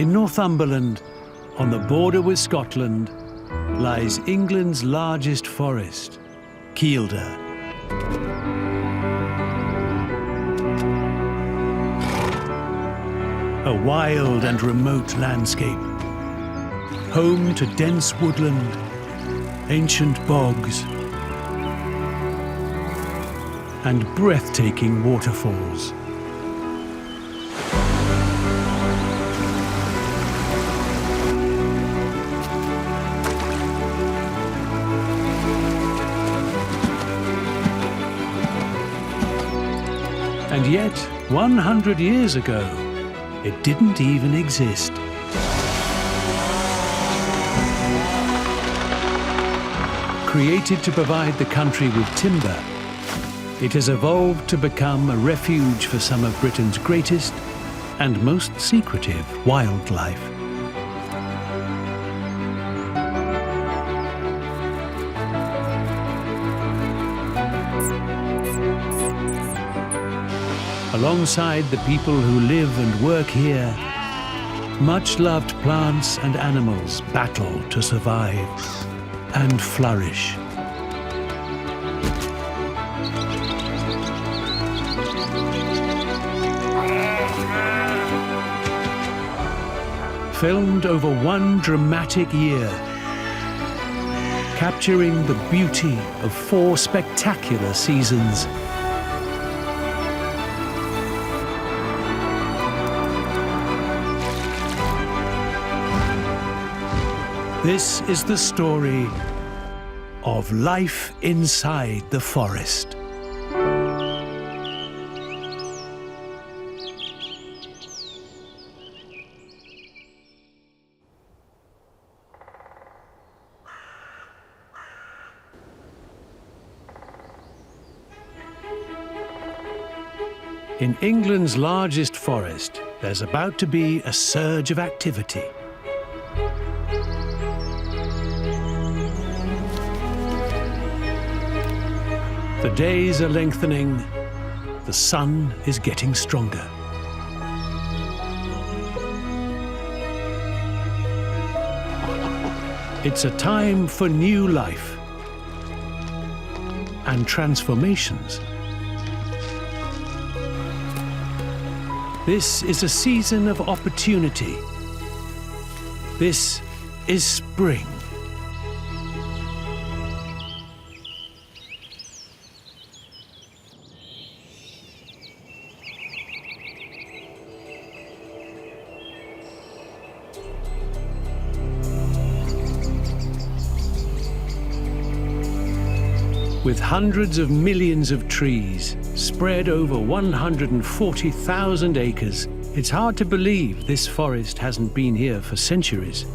In Northumberland, on the border with Scotland, lies England's largest forest, Kielder. A wild and remote landscape, home to dense woodland, ancient bogs, and breathtaking waterfalls. And yet, 100 years ago, it didn't even exist. Created to provide the country with timber, it has evolved to become a refuge for some of Britain's greatest and most secretive wildlife. Alongside the people who live and work here, much-loved plants and animals battle to survive and flourish. Filmed over one dramatic year, capturing the beauty of 4 spectacular seasons. This is the story of life inside the forest. In England's largest forest, there's about to be a surge of activity. The days are lengthening, the sun is getting stronger. It's a time for new life and transformations. This is a season of opportunity. This is spring. With hundreds of millions of trees spread over 140,000 acres, it's hard to believe this forest hasn't been here for centuries.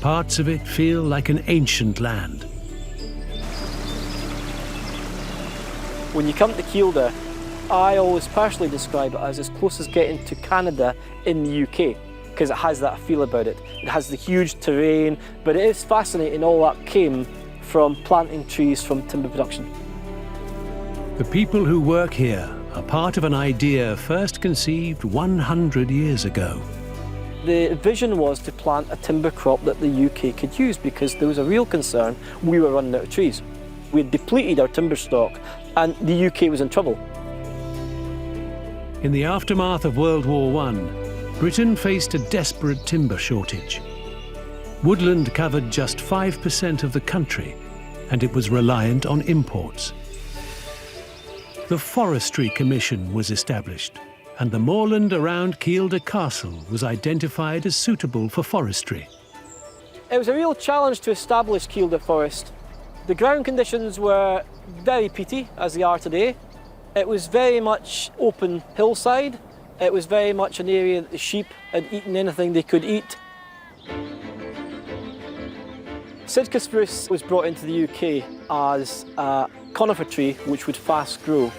Parts of it feel like an ancient land. When you come to Kielder, I always personally describe it as close as getting to Canada in the UK, because it has that feel about it. It has the huge terrain, but it is fascinating all that came from planting trees from timber production. The people who work here are part of an idea first conceived 100 years ago. The vision was to plant a timber crop that the UK could use, because there was a real concern we were running out of trees. We had depleted our timber stock and the UK was in trouble. In the aftermath of World War I, Britain faced a desperate timber shortage. Woodland covered just 5% of the country, and it was reliant on imports. The Forestry Commission was established, and the moorland around Kielder Castle was identified as suitable for forestry. It was a real challenge to establish Kielder Forest. The ground conditions were very peaty, as they are today. It was very much open hillside. It was very much an area that the sheep had eaten anything they could eat. Sitka spruce was brought into the UK as a conifer tree which would fast grow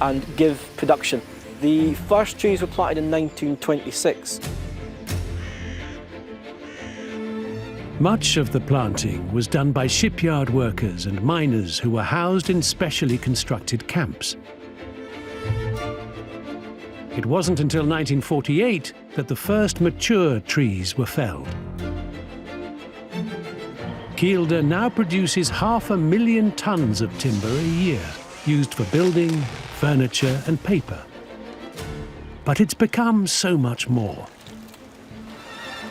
and give production. The first trees were planted in 1926. Much of the planting was done by shipyard workers and miners who were housed in specially constructed camps. It wasn't until 1948 that the first mature trees were felled. Kielder now produces 500,000 tons of timber a year, used for building, furniture and paper. But it's become so much more.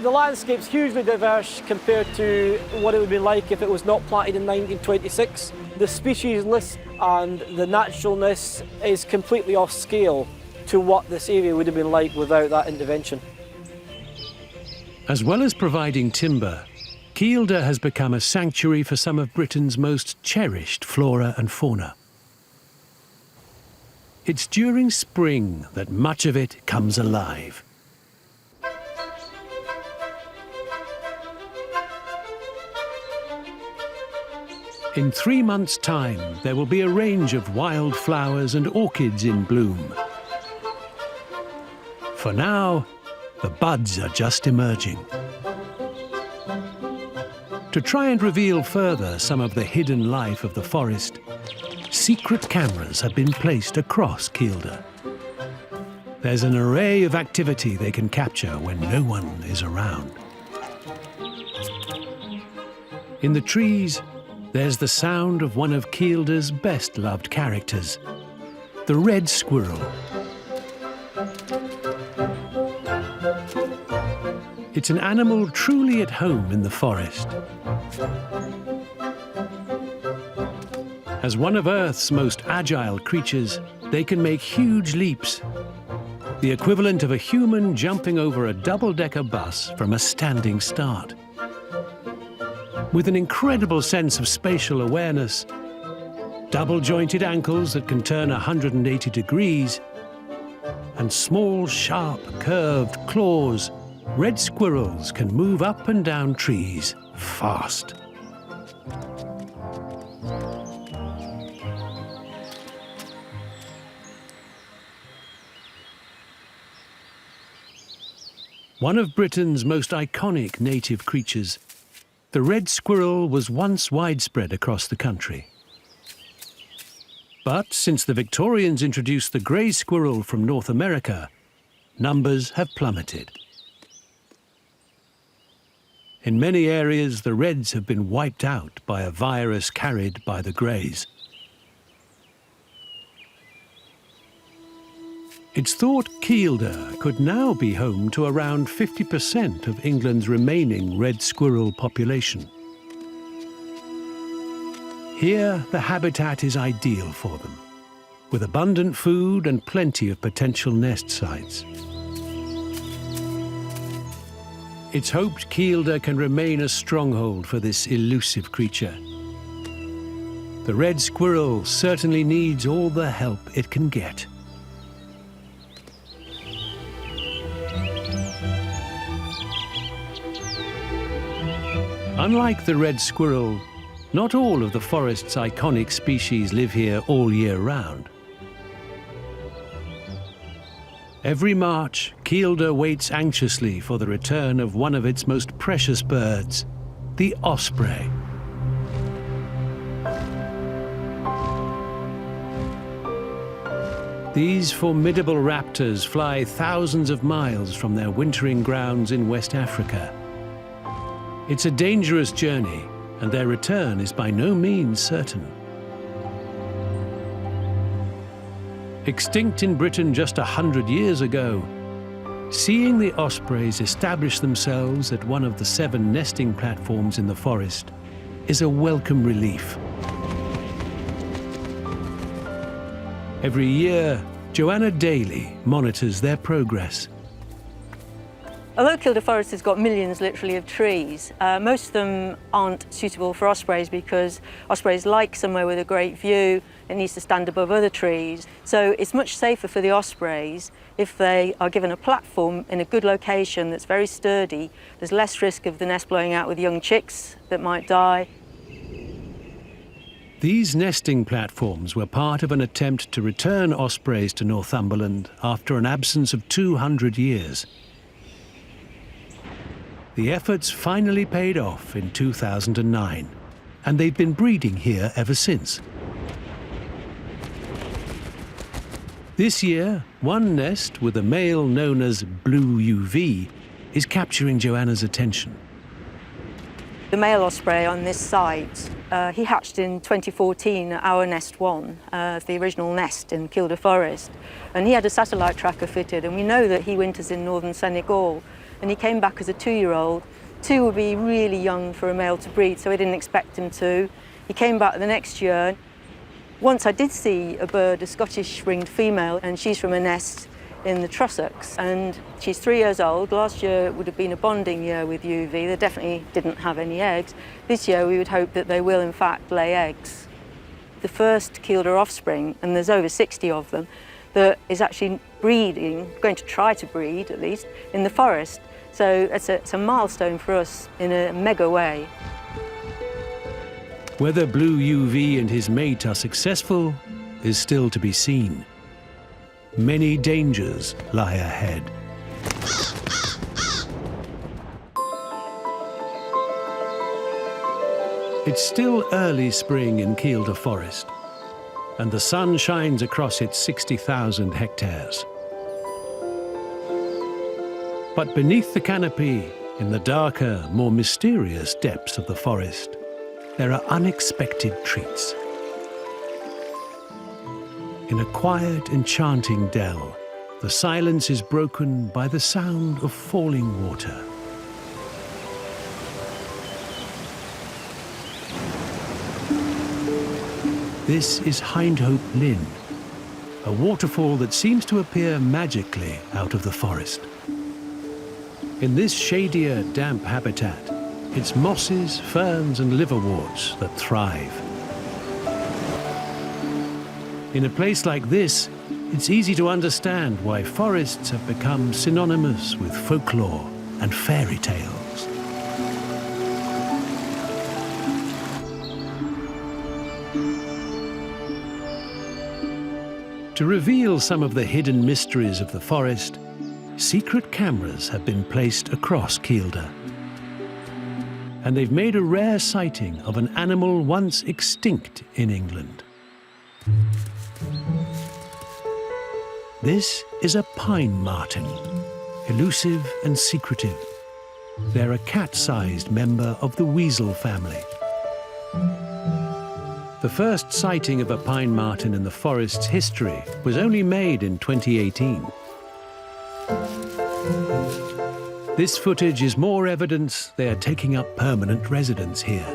The landscape's hugely diverse compared to what it would be like if it was not planted in 1926. The species list and the naturalness is completely off scale to what this area would have been like without that intervention. As well as providing timber, Kielder has become a sanctuary for some of Britain's most cherished flora and fauna. It's during spring that much of it comes alive. In 3 months' time, there will be a range of wild flowers and orchids in bloom. For now, the buds are just emerging. To try and reveal further some of the hidden life of the forest, secret cameras have been placed across Kielder. There's an array of activity they can capture when no one is around. In the trees, there's the sound of one of Kielder's best-loved characters, the red squirrel. It's an animal truly at home in the forest. As one of Earth's most agile creatures, they can make huge leaps, the equivalent of a human jumping over a double-decker bus from a standing start. With an incredible sense of spatial awareness, double-jointed ankles that can turn 180 degrees, and small, sharp, curved claws, red squirrels can move up and down trees fast. One of Britain's most iconic native creatures, the red squirrel was once widespread across the country. But since the Victorians introduced the grey squirrel from North America, numbers have plummeted. In many areas, the reds have been wiped out by a virus carried by the greys. It's thought Kielder could now be home to around 50% of England's remaining red squirrel population. Here, the habitat is ideal for them, with abundant food and plenty of potential nest sites. It's hoped Kielder can remain a stronghold for this elusive creature. The red squirrel certainly needs all the help it can get. Unlike the red squirrel, not all of the forest's iconic species live here all year round. Every March, Kielder waits anxiously for the return of one of its most precious birds, the osprey. These formidable raptors fly thousands of miles from their wintering grounds in West Africa. It's a dangerous journey, and their return is by no means certain. Extinct in Britain just 100 years ago, seeing the ospreys establish themselves at one of the 7 nesting platforms in the forest is a welcome relief. Every year, Joanna Daly monitors their progress. Although Kielder Forest has got millions, literally, of trees, most of them aren't suitable for ospreys because ospreys like somewhere with a great view. It needs to stand above other trees. So it's much safer for the ospreys if they are given a platform in a good location that's very sturdy. There's less risk of the nest blowing out with young chicks that might die. These nesting platforms were part of an attempt to return ospreys to Northumberland after an absence of 200 years. The efforts finally paid off in 2009, and they've been breeding here ever since. This year, one nest with a male known as blue UV is capturing Joanna's attention. The male osprey on this site, he hatched in 2014 at our nest 1, the original nest in Kielder Forest. And he had a satellite tracker fitted, and we know that he winters in northern Senegal. And he came back as a 2-year-old. 2 would be really young for a male to breed, so we didn't expect him to. He came back the next year. Once I did see a bird, a Scottish ringed female, and she's from a nest in the Trossachs, and she's 3 years old. Last year would have been a bonding year with UV. They definitely didn't have any eggs. This year we would hope that they will in fact lay eggs. The first Kielder offspring, and there's over 60 of them, that is actually breeding, going to try to breed at least, in the forest. So it's a milestone for us in a mega way. Whether blue UV and his mate are successful is still to be seen. Many dangers lie ahead. It's still early spring in Kielder Forest, and the sun shines across its 60,000 hectares. But beneath the canopy, in the darker, more mysterious depths of the forest, there are unexpected treats. In a quiet, enchanting dell, the silence is broken by the sound of falling water. This is Hindhope Linn, a waterfall that seems to appear magically out of the forest. In this shadier, damp habitat, it's mosses, ferns and liverworts that thrive. In a place like this, it's easy to understand why forests have become synonymous with folklore and fairy tales. To reveal some of the hidden mysteries of the forest, secret cameras have been placed across Kielder. And they've made a rare sighting of an animal once extinct in England. This is a pine marten, elusive and secretive. They're a cat-sized member of the weasel family. The first sighting of a pine marten in the forest's history was only made in 2018. This footage is more evidence they are taking up permanent residence here.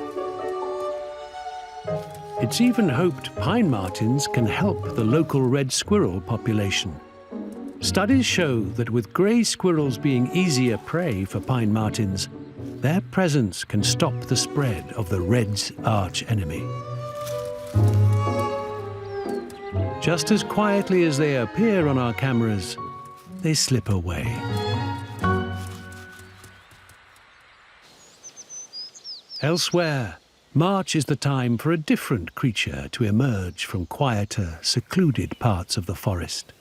It's even hoped pine martens can help the local red squirrel population. Studies show that with grey squirrels being easier prey for pine martens, their presence can stop the spread of the red's arch-enemy. Just as quietly as they appear on our cameras, they slip away. Elsewhere, March is the time for a different creature to emerge from quieter, secluded parts of the forest.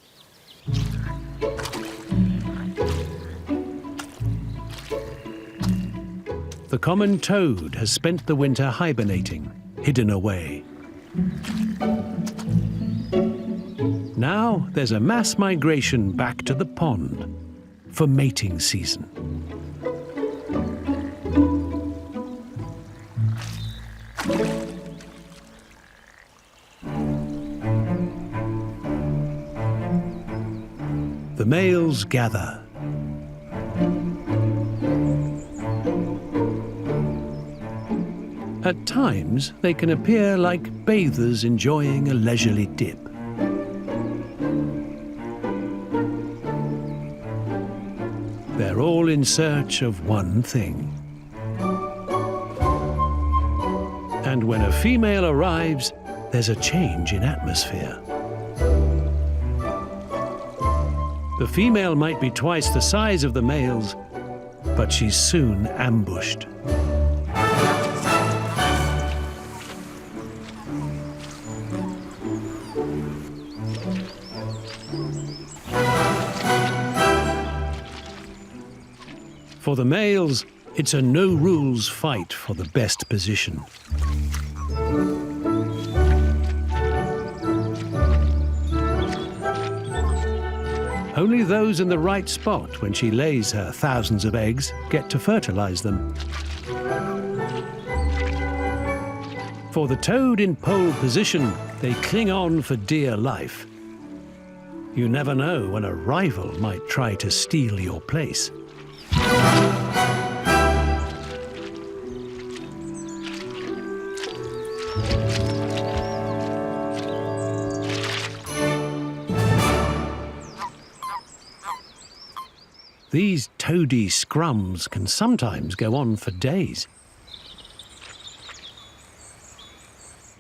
The common toad has spent the winter hibernating, hidden away. Now there's a mass migration back to the pond for mating season. The males gather. At times, they can appear like bathers enjoying a leisurely dip. They're all in search of one thing. And when a female arrives, there's a change in atmosphere. The female might be twice the size of the males, but she's soon ambushed. For the males, it's a no-rules fight for the best position. Only those in the right spot when she lays her thousands of eggs get to fertilize them. For the toad in pole position, they cling on for dear life. You never know when a rival might try to steal your place. These toady scrums can sometimes go on for days.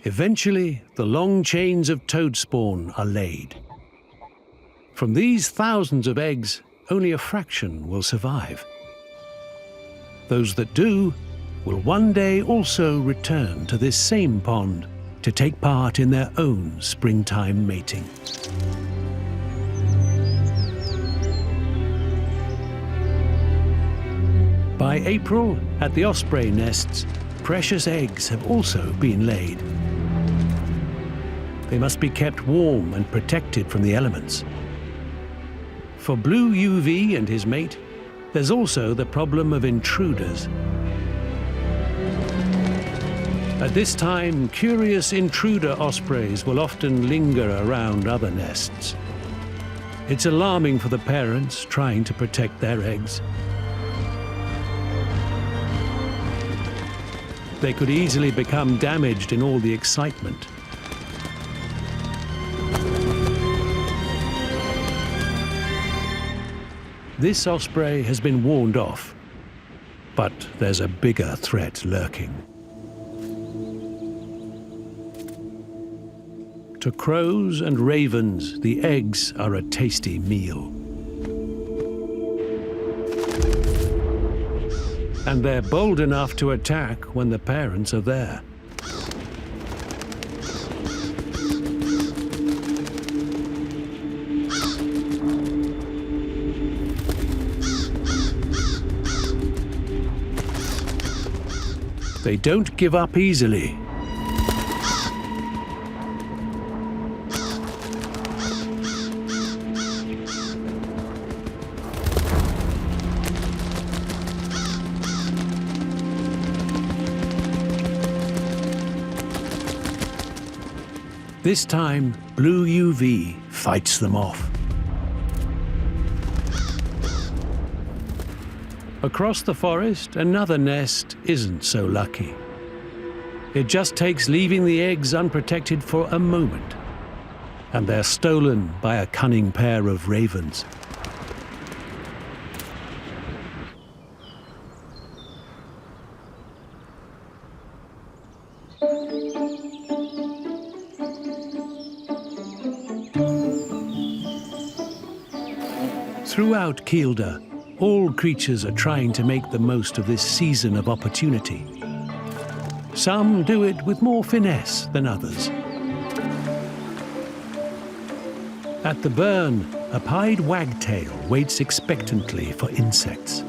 Eventually, the long chains of toad spawn are laid. From these thousands of eggs, only a fraction will survive. Those that do will one day also return to this same pond to take part in their own springtime mating. By April, at the osprey nests, precious eggs have also been laid. They must be kept warm and protected from the elements. For Blue UV and his mate, there's also the problem of intruders. At this time, curious intruder ospreys will often linger around other nests. It's alarming for the parents trying to protect their eggs. They could easily become damaged in all the excitement. This osprey has been warned off, but there's a bigger threat lurking. To crows and ravens, the eggs are a tasty meal. And they're bold enough to attack when the parents are there. They don't give up easily. This time, Blue UV fights them off. Across the forest, another nest isn't so lucky. It just takes leaving the eggs unprotected for a moment, and they're stolen by a cunning pair of ravens. Throughout Kielder, all creatures are trying to make the most of this season of opportunity. Some do it with more finesse than others. At the burn, a pied wagtail waits expectantly for insects.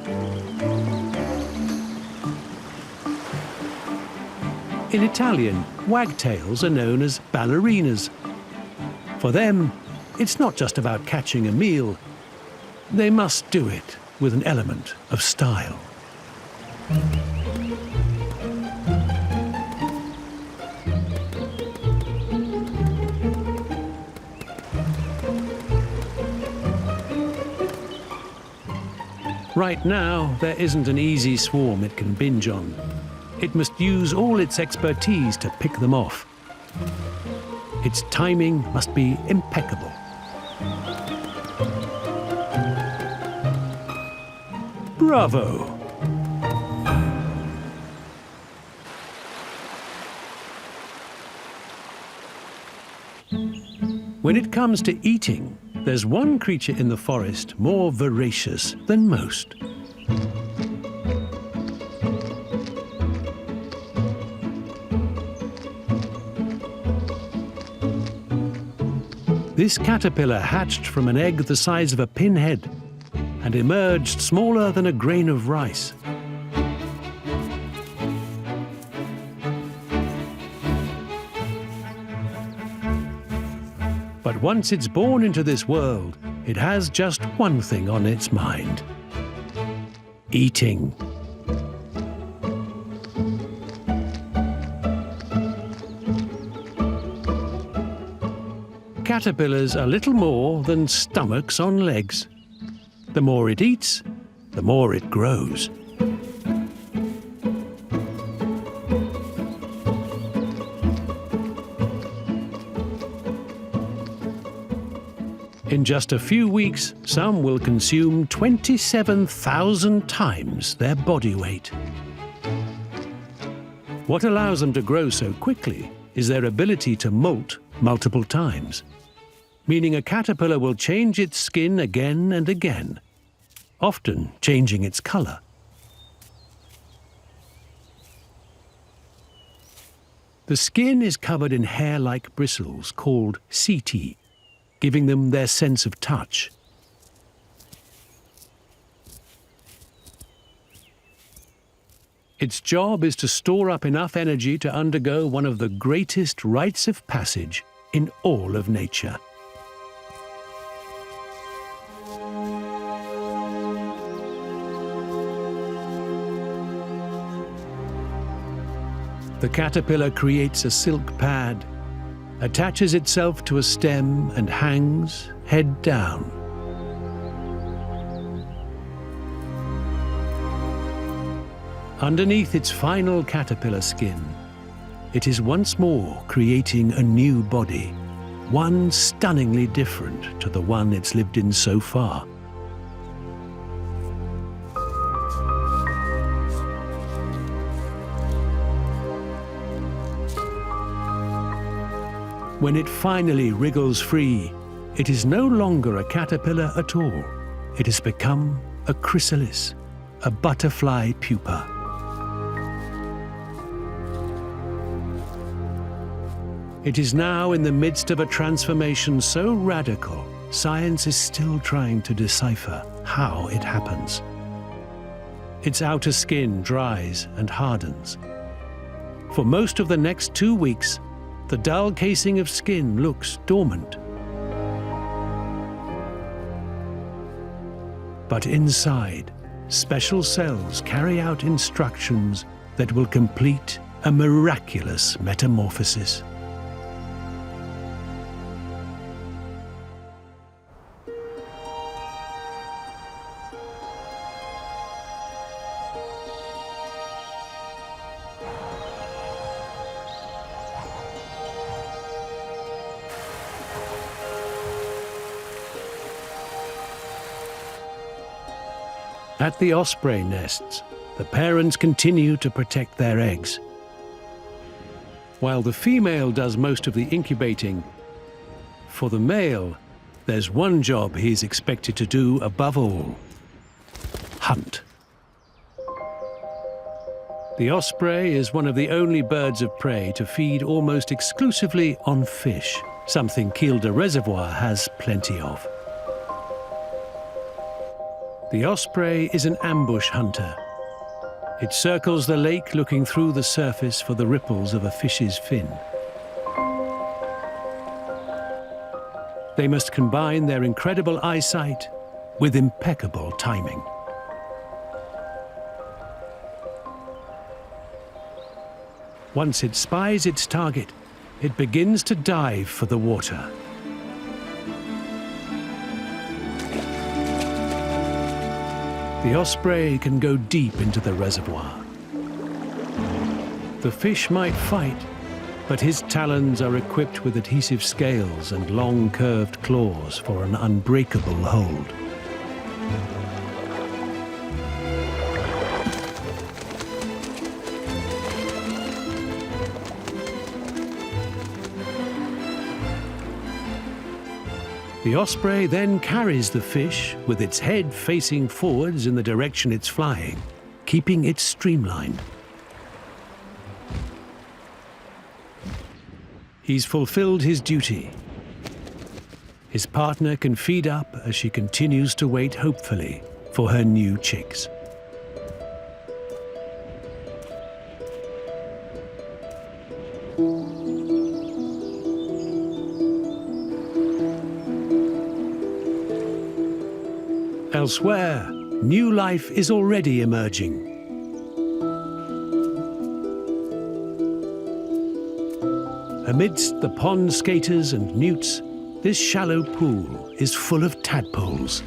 In Italian, wagtails are known as ballerinas. For them, it's not just about catching a meal. They must do it with an element of style. Right now, there isn't an easy swarm it can binge on. It must use all its expertise to pick them off. Its timing must be impeccable. Bravo! When it comes to eating, there's one creature in the forest more voracious than most. This caterpillar hatched from an egg the size of a pinhead and emerged smaller than a grain of rice. But once it's born into this world, it has just one thing on its mind: eating. Caterpillars are little more than stomachs on legs. The more it eats, the more it grows. In just a few weeks, some will consume 27,000 times their body weight. What allows them to grow so quickly is their ability to molt multiple times, meaning a caterpillar will change its skin again and again, often changing its color. The skin is covered in hair-like bristles called setae, giving them their sense of touch. Its job is to store up enough energy to undergo one of the greatest rites of passage in all of nature. The caterpillar creates a silk pad, attaches itself to a stem and hangs, head down. Underneath its final caterpillar skin, it is once more creating a new body, one stunningly different to the one it's lived in so far. When it finally wriggles free, it is no longer a caterpillar at all. It has become a chrysalis, a butterfly pupa. It is now in the midst of a transformation so radical, science is still trying to decipher how it happens. Its outer skin dries and hardens. For most of the next 2 weeks, the dull casing of skin looks dormant. But inside, special cells carry out instructions that will complete a miraculous metamorphosis. At the osprey nests, the parents continue to protect their eggs. While the female does most of the incubating, for the male, there's one job he's expected to do above all: hunt. The osprey is one of the only birds of prey to feed almost exclusively on fish, something Kielder Reservoir has plenty of. The osprey is an ambush hunter. It circles the lake looking through the surface for the ripples of a fish's fin. They must combine their incredible eyesight with impeccable timing. Once it spies its target, it begins to dive for the water. The osprey can go deep into the reservoir. The fish might fight, but his talons are equipped with adhesive scales and long curved claws for an unbreakable hold. The osprey then carries the fish with its head facing forwards in the direction it's flying, keeping it streamlined. He's fulfilled his duty. His partner can feed up as she continues to wait hopefully for her new chicks. Elsewhere, new life is already emerging. Amidst the pond skaters and newts, this shallow pool is full of tadpoles.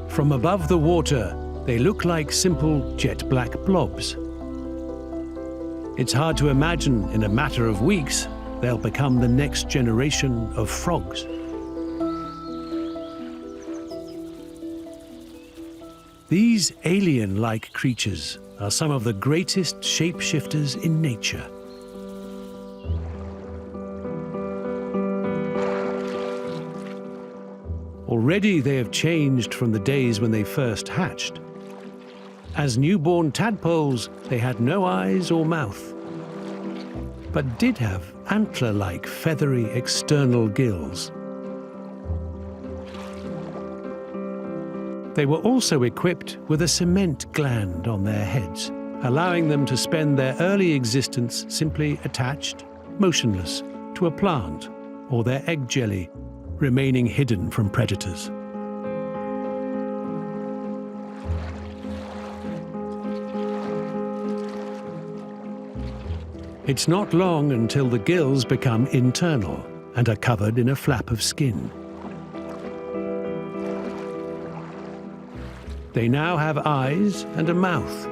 From above the water, they look like simple jet black blobs. It's hard to imagine in a matter of weeks they'll become the next generation of frogs. These alien-like creatures are some of the greatest shapeshifters in nature. Already they have changed from the days when they first hatched. As newborn tadpoles, they had no eyes or mouth, but did have antler-like feathery external gills. They were also equipped with a cement gland on their heads, allowing them to spend their early existence simply attached, motionless, to a plant or their egg jelly, remaining hidden from predators. It's not long until the gills become internal and are covered in a flap of skin. They now have eyes and a mouth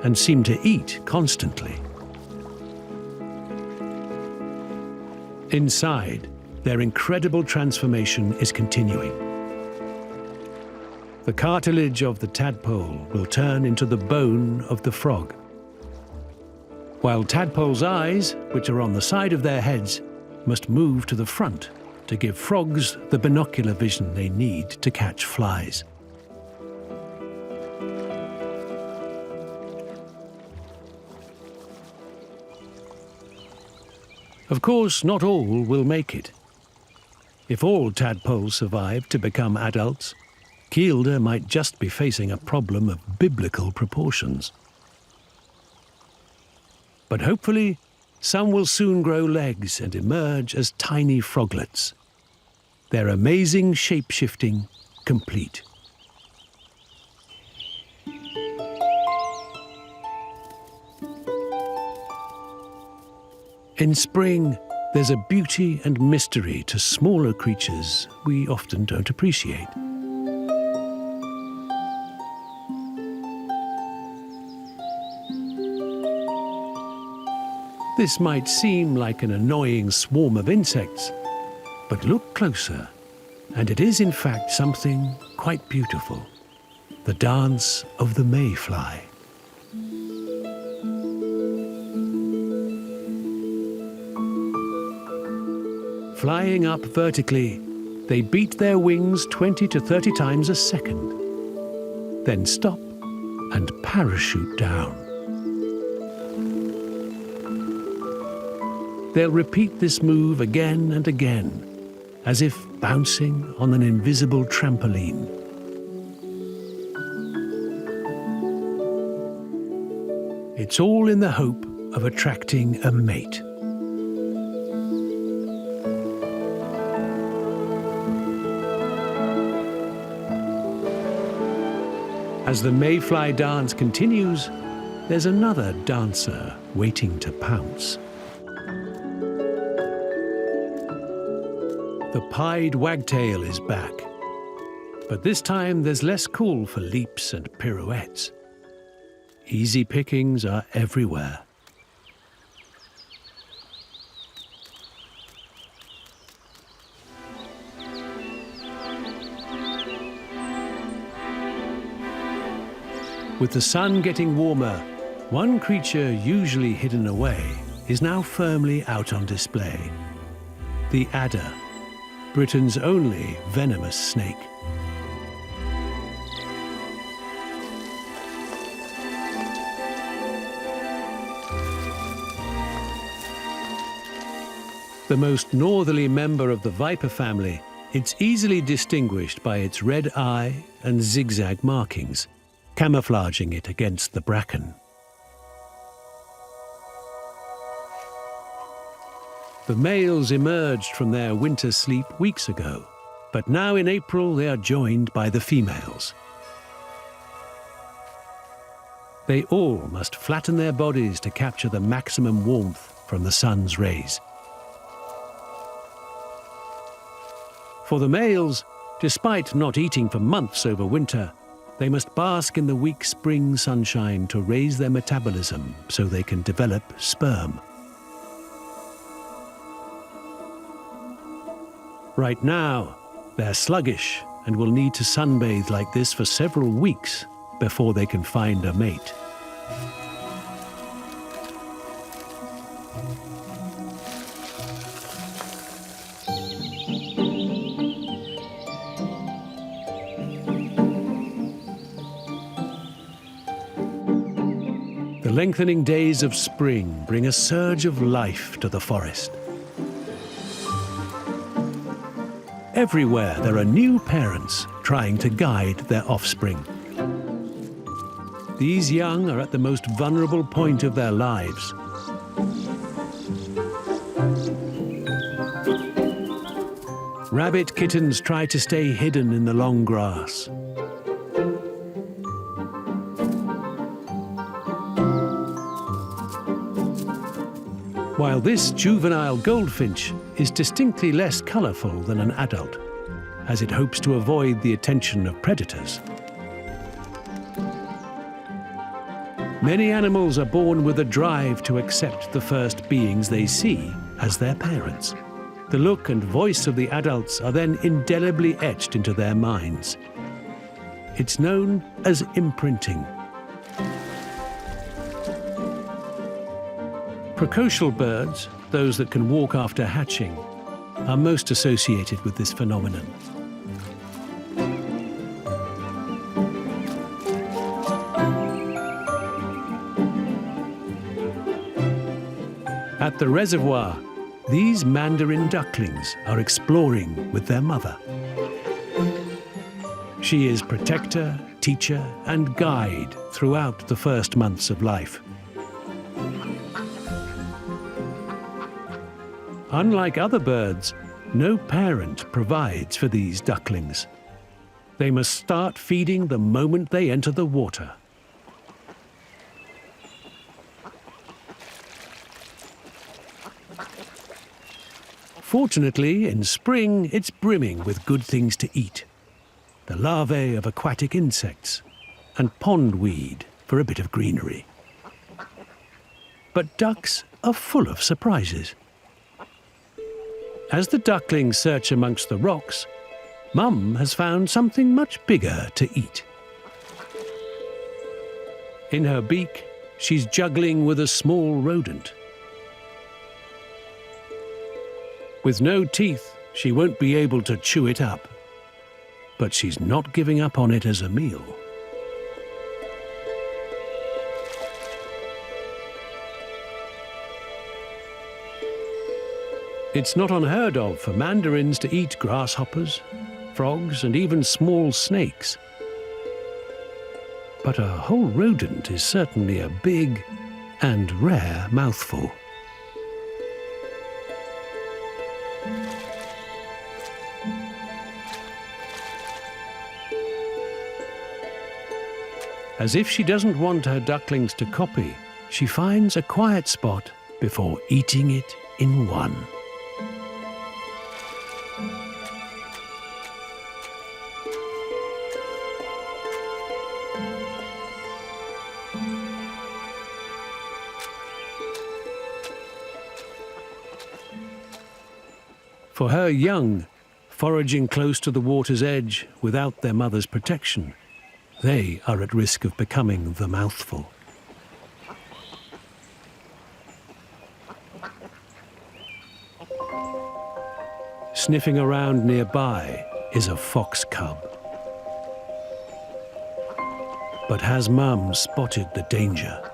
and seem to eat constantly. Inside, their incredible transformation is continuing. The cartilage of the tadpole will turn into the bone of the frog, while tadpoles' eyes, which are on the side of their heads, must move to the front to give frogs the binocular vision they need to catch flies. Of course, not all will make it. If all tadpoles survive to become adults, Kielder might just be facing a problem of biblical proportions. But hopefully, some will soon grow legs and emerge as tiny froglets. Their amazing shape-shifting complete. In spring, there's a beauty and mystery to smaller creatures we often don't appreciate. This might seem like an annoying swarm of insects, but look closer, and it is in fact something quite beautiful: the dance of the mayfly. Flying up vertically, they beat their wings 20 to 30 times a second, then stop and parachute down. They'll repeat this move again and again, as if bouncing on an invisible trampoline. It's all in the hope of attracting a mate. As the mayfly dance continues, there's another dancer waiting to pounce. The pied wagtail is back, but this time there's less call for leaps and pirouettes. Easy pickings are everywhere. With the sun getting warmer, one creature usually hidden away is now firmly out on display. The adder, Britain's only venomous snake. The most northerly member of the viper family, it's easily distinguished by its red eye and zigzag markings, camouflaging it against the bracken. The males emerged from their winter sleep weeks ago, but now in April they are joined by the females. They all must flatten their bodies to capture the maximum warmth from the sun's rays. For the males, despite not eating for months over winter, they must bask in the weak spring sunshine to raise their metabolism so they can develop sperm. Right now, they're sluggish and will need to sunbathe like this for several weeks before they can find a mate. The lengthening days of spring bring a surge of life to the forest. Everywhere there are new parents trying to guide their offspring. These young are at the most vulnerable point of their lives. Rabbit kittens try to stay hidden in the long grass. While this juvenile goldfinch is distinctly less colourful than an adult, as it hopes to avoid the attention of predators. Many animals are born with a drive to accept the first beings they see as their parents. The look and voice of the adults are then indelibly etched into their minds. It's known as imprinting. Precocial birds, those that can walk after hatching, are most associated with this phenomenon. At the reservoir, these mandarin ducklings are exploring with their mother. She is protector, teacher, and guide throughout the first months of life. Unlike other birds, no parent provides for these ducklings. They must start feeding the moment they enter the water. Fortunately, in spring, it's brimming with good things to eat. The larvae of aquatic insects and pondweed for a bit of greenery. But ducks are full of surprises. As the ducklings search amongst the rocks, Mum has found something much bigger to eat. In her beak, she's juggling with a small rodent. With no teeth, she won't be able to chew it up. But she's not giving up on it as a meal. It's not unheard of for mandarins to eat grasshoppers, frogs, and even small snakes. But a whole rodent is certainly a big and rare mouthful. As if she doesn't want her ducklings to copy, she finds a quiet spot before eating it in one. For her young, foraging close to the water's edge without their mother's protection, they are at risk of becoming the mouthful. Sniffing around nearby is a fox cub. But has Mum spotted the danger?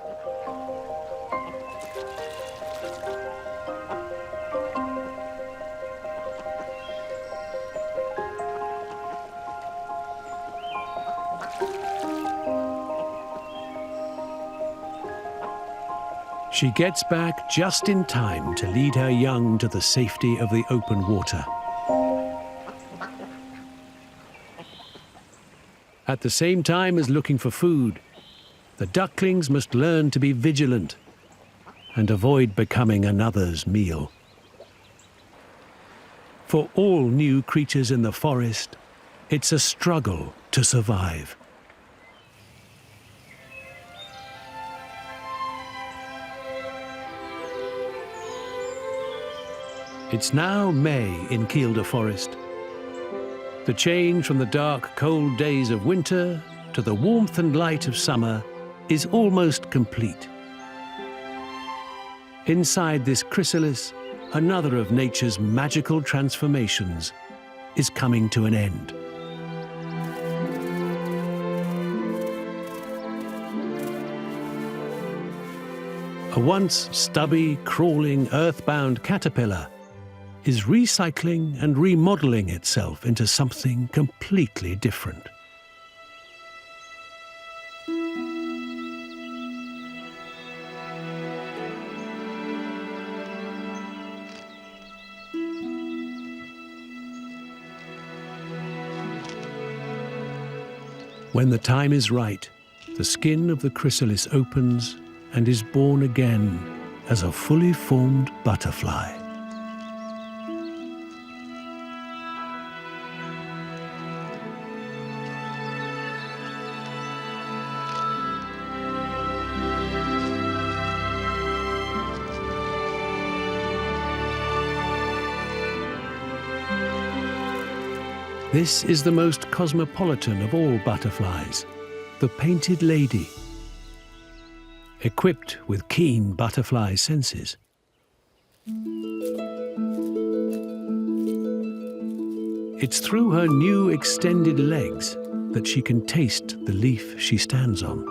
She gets back just in time to lead her young to the safety of the open water. At the same time as looking for food, the ducklings must learn to be vigilant and avoid becoming another's meal. For all new creatures in the forest, it's a struggle to survive. It's now May in Kielder Forest. The change from the dark, cold days of winter to the warmth and light of summer is almost complete. Inside this chrysalis, another of nature's magical transformations is coming to an end. A once stubby, crawling, earthbound caterpillar is recycling and remodeling itself into something completely different. When the time is right, the skin of the chrysalis opens and is born again as a fully formed butterfly. This is the most cosmopolitan of all butterflies, the painted lady. Equipped with keen butterfly senses, it's through her new extended legs that she can taste the leaf she stands on.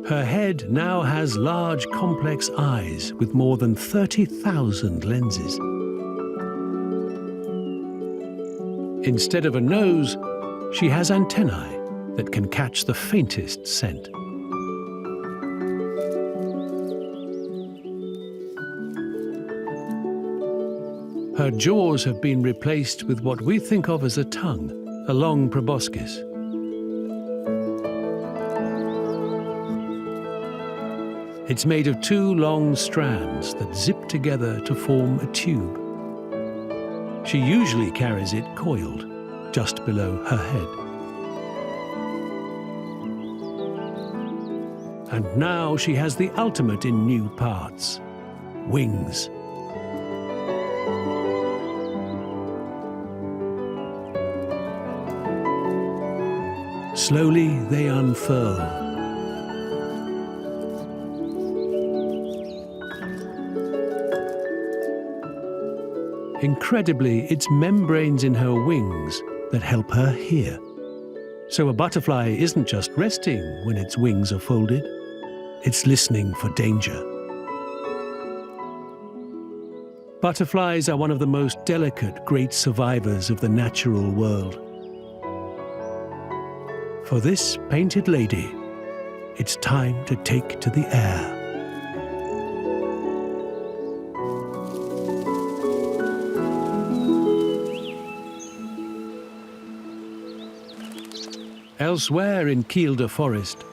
Her head now has large, complex eyes with more than 30,000 lenses. Instead of a nose, she has antennae that can catch the faintest scent. Her jaws have been replaced with what we think of as a tongue, a long proboscis. It's made of two long strands that zip together to form a tube. She usually carries it coiled, just below her head. And now she has the ultimate in new parts: wings. Slowly they unfurl. Incredibly, it's membranes in her wings that help her hear. So a butterfly isn't just resting when its wings are folded, it's listening for danger. Butterflies are one of the most delicate great survivors of the natural world. For this painted lady, it's time to take to the air. Elsewhere in Kielder Forest,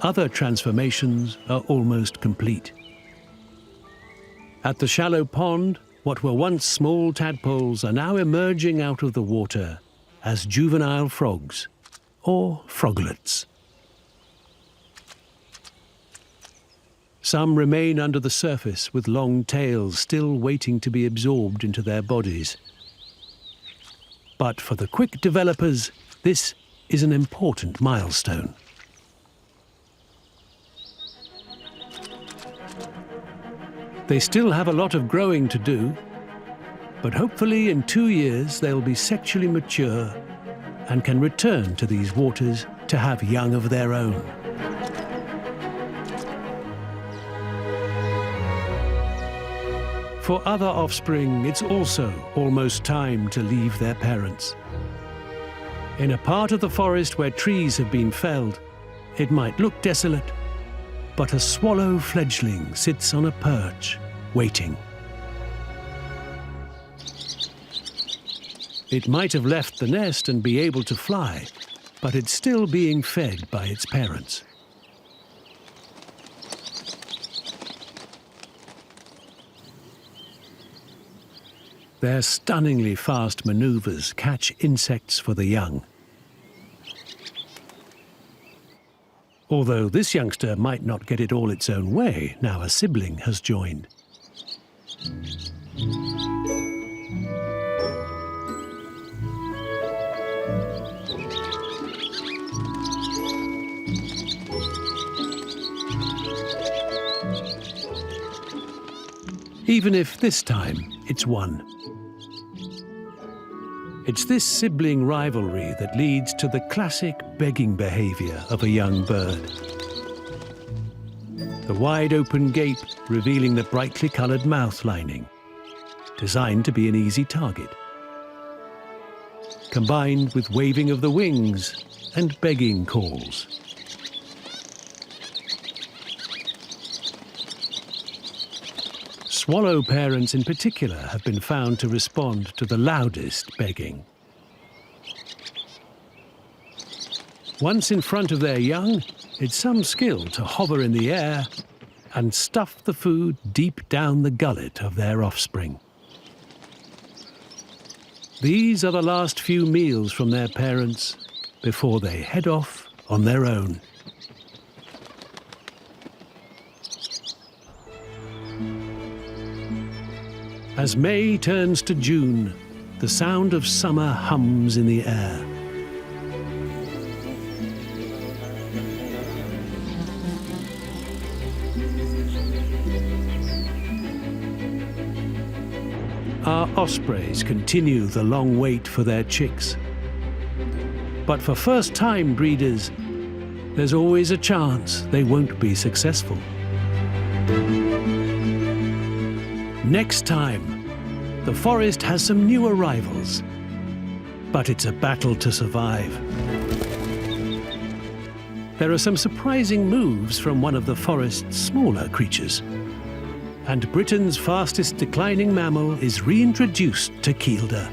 other transformations are almost complete. At the shallow pond, what were once small tadpoles are now emerging out of the water as juvenile frogs, or froglets. Some remain under the surface with long tails still waiting to be absorbed into their bodies. But for the quick developers, this is an important milestone. They still have a lot of growing to do, but hopefully in 2 years they'll be sexually mature and can return to these waters to have young of their own. For other offspring, it's also almost time to leave their parents. In a part of the forest where trees have been felled, it might look desolate, but a swallow fledgling sits on a perch, waiting. It might have left the nest and be able to fly, but it's still being fed by its parents. Their stunningly fast maneuvers catch insects for the young. Although this youngster might not get it all its own way, now a sibling has joined. Even if this time it's won. It's this sibling rivalry that leads to the classic begging behavior of a young bird. The wide-open gape revealing the brightly colored mouth lining, designed to be an easy target, combined with waving of the wings and begging calls. Swallow parents in particular have been found to respond to the loudest begging. Once in front of their young, it's some skill to hover in the air and stuff the food deep down the gullet of their offspring. These are the last few meals from their parents before they head off on their own. As May turns to June, the sound of summer hums in the air. Our ospreys continue the long wait for their chicks. But for first-time breeders, there's always a chance they won't be successful. Next time, the forest has some new arrivals, but it's a battle to survive. There are some surprising moves from one of the forest's smaller creatures, and Britain's fastest declining mammal is reintroduced to Kielder.